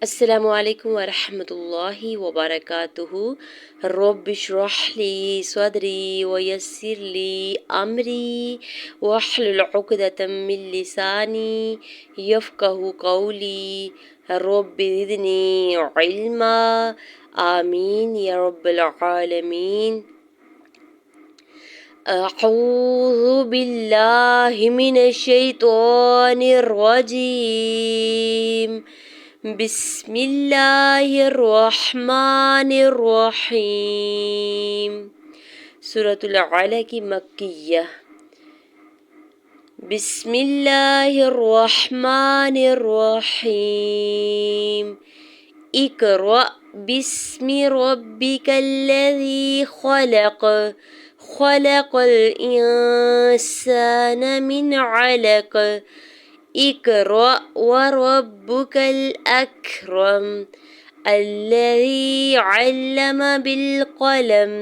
السلام علیکم ورحمۃ اللہ وبرکاتہ۔ رب اشرح لی صدری ویسر لی امری واحلل عقدۃ من لسانی یفقہوا قولی رب زدنی علما آمین یا رب العالمین۔ اعوذ باللہ من الشیطان الرجیم، بسم اللہ الرحمن الرحیم۔ سورۃ العلق کی مکیہ۔ بسم اللہ الرحمن الرحیم۔ اقرأ بسم ربک الذی خلق، خلق الانسان من علق، اقرأ وربك الأكرم الذي علم بالقلم،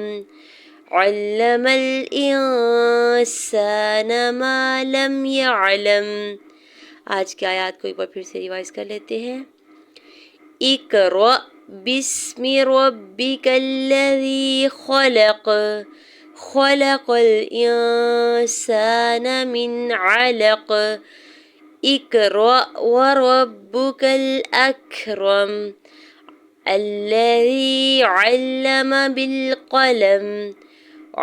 علم الإنسان ما لم يعلم۔ آج کی آیات کو ایک بار پھر سے ریوائز کر لیتے ہیں۔ اقرأ بسم ربك الذي خلق، خلق الإنسان من علق، اقرأ وربك الأكرم الذي علم بالقلم،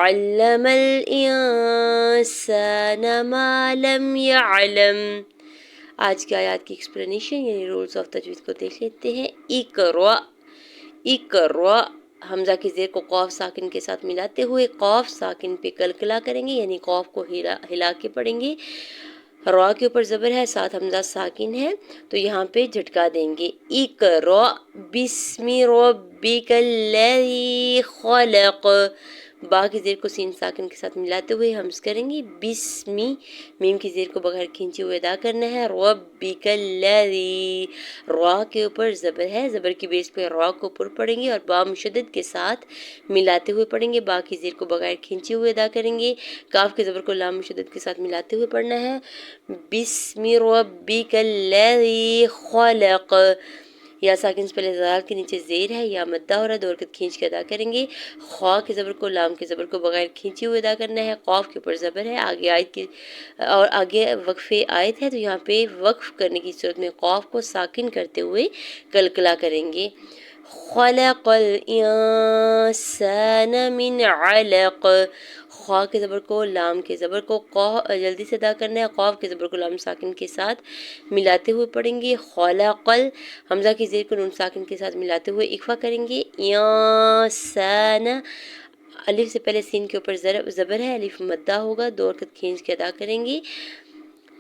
علم الإنسان ما لم يعلم۔ آج کی آیات کی ایکسپلینیشن یعنی رولز آف تجوید کو دیکھ لیتے ہیں۔ اقرأ، اقرأ حمزہ کی زیر کو قاف ساکن کے ساتھ ملاتے ہوئے قاف ساکن پہ کلکلا کریں گے، یعنی قاف کو ہلا کے پڑھیں گے۔ را کے اوپر زبر ہے، ساتھ حمزہ ساکن ہے تو یہاں پہ جھٹکا دیں گے۔ اقرأ بسم ربک الذی خلق، با کی زیر کو سین ساکن کے ساتھ ملاتے ہوئے ہمز کریں گے۔ بسمی، میم کی زیر کو بغیر کھینچے ہوئے ادا کرنا ہے۔ ربک الذی، را کے اوپر زبر ہے، زبر کی بیس پہ را کو اوپر پڑھیں گے اور با مشدد کے ساتھ ملاتے ہوئے پڑھیں گے۔ با کی زیر کو بغیر کھینچے ہوئے ادا کریں گے۔ کاف کے زبر کو لام مشدد کے ساتھ ملاتے ہوئے پڑھنا ہے۔ بسم ربک الذی خلق، یا ساکن سے پہلے زال کے نیچے زیر ہے، یا مدہ ہو رہا ہے، دو حرکت کھینچ کے ادا کریں گے۔ خوا کے زبر کو لام کے زبر کو بغیر کھینچے ہوئے ادا کرنا ہے۔ قاف کے اوپر زبر ہے، آگے آیت کی اور آگے وقف آیت ہے تو یہاں پہ وقف کرنے کی صورت میں قاف کو ساکن کرتے ہوئے کلکلا کریں گے۔ خلق الانسان من علق، خوا کے زبر کو لام کے زبر کو جلدی سے ادا کرنا ہے۔ قاف کے زبر کو لام ساکن کے ساتھ ملاتے ہوئے پڑھیں گے۔ خلق، حمزہ کی زیر کو نون ساکن کے ساتھ ملاتے ہوئے اخفا کریں گے۔ انسان، الف سے پہلے سین کے اوپر زبر ہے، الف مدہ ہوگا، دو حرکت کھینچ کے ادا کریں گے۔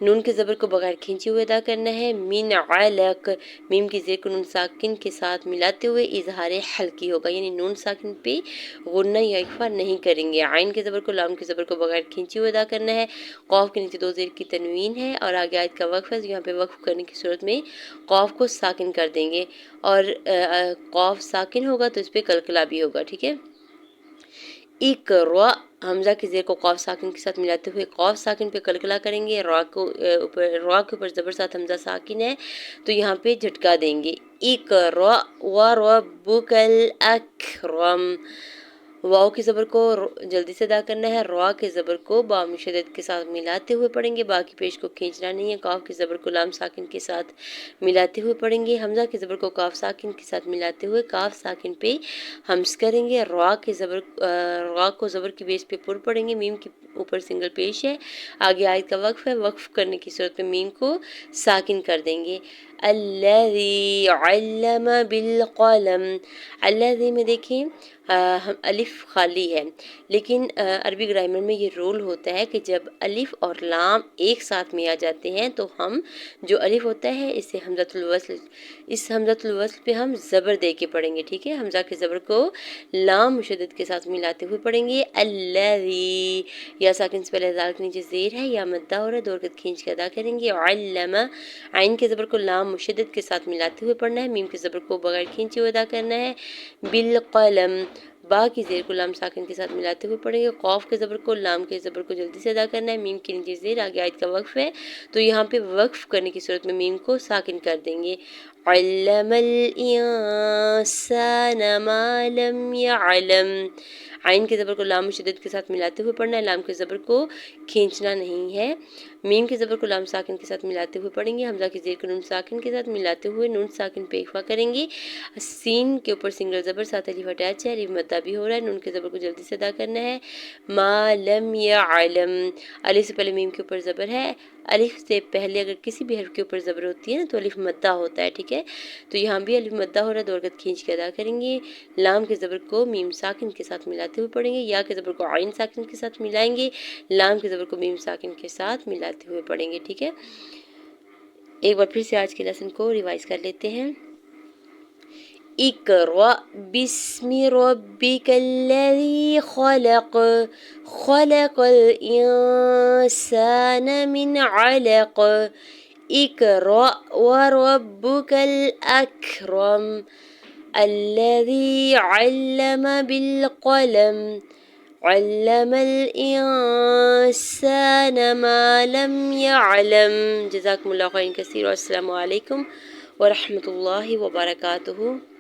نون کے زبر کو بغیر کھینچے ہوئے ادا کرنا ہے۔ من علق، میم کی زیر کو نون ساکن کے ساتھ ملاتے ہوئے اظہار حلقی ہوگا، یعنی نون ساکن پہ غنہ یا اخفا نہیں کریں گے۔ عین کے زبر کو لام کے زبر کو بغیر کھینچے ہوئے ادا کرنا ہے۔ قاف کے نیچے دو زیر کی تنوین ہے اور آگے آیت کا وقف ہے، یہاں پہ وقف کرنے کی صورت میں قاف کو ساکن کر دیں گے اور قاف ساکن ہوگا تو اس پہ کلکلا بھی ہوگا، ٹھیک ہے۔ اقرأ، حمزہ کی زیر کو قاف ساکن کے ساتھ ملاتے ہوئے قاف ساکن پہ کلکلا کریں گے۔ را کے اوپر زبر ساتھ حمزہ ساکن ہے تو یہاں پہ جھٹکا دیں گے۔ اقرأ وربک الاکرم، واو کی زبر کو جلدی سے ادا کرنا ہے۔ را کے زبر کو با مشدد کے ساتھ ملاتے ہوئے پڑھیں گے، با کی پیش کو کھینچنا نہیں ہے۔ قاف کی زبر کو لام ساکن کے ساتھ ملاتے ہوئے پڑھیں گے۔ حمزہ کی زبر کو قاف ساکن کے ساتھ ملاتے ہوئے قاف ساکن پہ ہمز کریں گے۔ را کو زبر کی بیس پہ پر پڑھیں گے، میم کے اوپر سنگل پیش ہے، آگے آیت کا وقف ہے، وقف کرنے کی صورت میں میم کو ساکن کر دیں گے۔ الذی علم بالقلم، الذی میں دیکھیں الف خالی ہے، لیکن عربی گرامر میں یہ رول ہوتا ہے کہ جب الف اور لام ایک ساتھ میں آ جاتے ہیں تو ہم جو الف ہوتا ہے اسے حمزۃ الوصل، اس حمزۃ الوصل پہ ہم زبر دے کے پڑھیں گے، ٹھیک ہے۔ حمزہ کے زبر کو لام مشدد کے ساتھ ملاتے ہوئے پڑھیں گے۔ الذی، یا ساکن سے پہلے زال کے نیچے زیر ہے، یا مدہ ہو رہا ہے، دو حرکت کھینچ کے ادا کریں گے۔ علم، عین کے زبر کو لام مشدد کے ساتھ ملاتے ہوئے پڑھنا ہے، میم کے زبر کو بغیر کھینچے ہوئے ادا کرنا ہے۔ بالقلم، با کی زیر کو لام ساکن کے ساتھ ملاتے ہوئے پڑھیں گے. قوف کے زبر کو لام کے زبر کو جلدی سے ادا کرنا ہے. میم کے نیچے زیر, آگے آیت کا وقف ہے تو یہاں پہ وقف کرنے کی صورت میں میم کو ساکن کر دیں گے. علم الانسان ما لم يعلم. عین کے زبر کو لام شدت کے ساتھ ملاتے ہوئے پڑھنا ہے, لام کے زبر کو کھینچنا نہیں ہے. میم کے زبر کو لام ساکن کے ساتھ ملاتے ہوئے پڑھیں گے. حمزہ کی زیر کو نون ساکن کے ساتھ ملاتے ہوئے نون ساکن پہ اخفا کریں گے. سین کے اوپر سنگل زبر ساتھ الف اٹیچ ہے, الف مدہ بھی ہو رہا ہے. نون کے زبر کو جلدی سے ادا کرنا ہے. ما لم یعلم, الف سے پہلے میم کے اوپر زبر ہے. الف سے پہلے اگر کسی بھی حرف کے اوپر زبر ہوتی ہے نا تو الف مدہ ہوتا ہے, ٹھیک ہے. تو یہاں بھی الف مدہ ہو رہا ہے, دو حرکت کھینچ کے ادا کریں گے. لام کے زبر کو میم ساکن کے ساتھ ملاتے ہوئے پڑھیں گے. یا کے زبر کو عین ساکن کے ساتھ ملائیں گے. لام کے زبر کو میم ساکن کے ساتھ ملاتے ہوئے پڑھیں گے, ٹھیک ہے. ایک بار پھر سے آج کے لیسن کو ریوائز کر لیتے ہیں. اقرأ بسم ربک الذی خلق, خلق الانسان من علق. اقرأ وربک الاکرم الذی علم بالقلم علم الانسان ما لم يعلم. جزاکم اللہ خیر کثیر, والسلام علیکم ورحمۃ اللہ وبرکاتہ.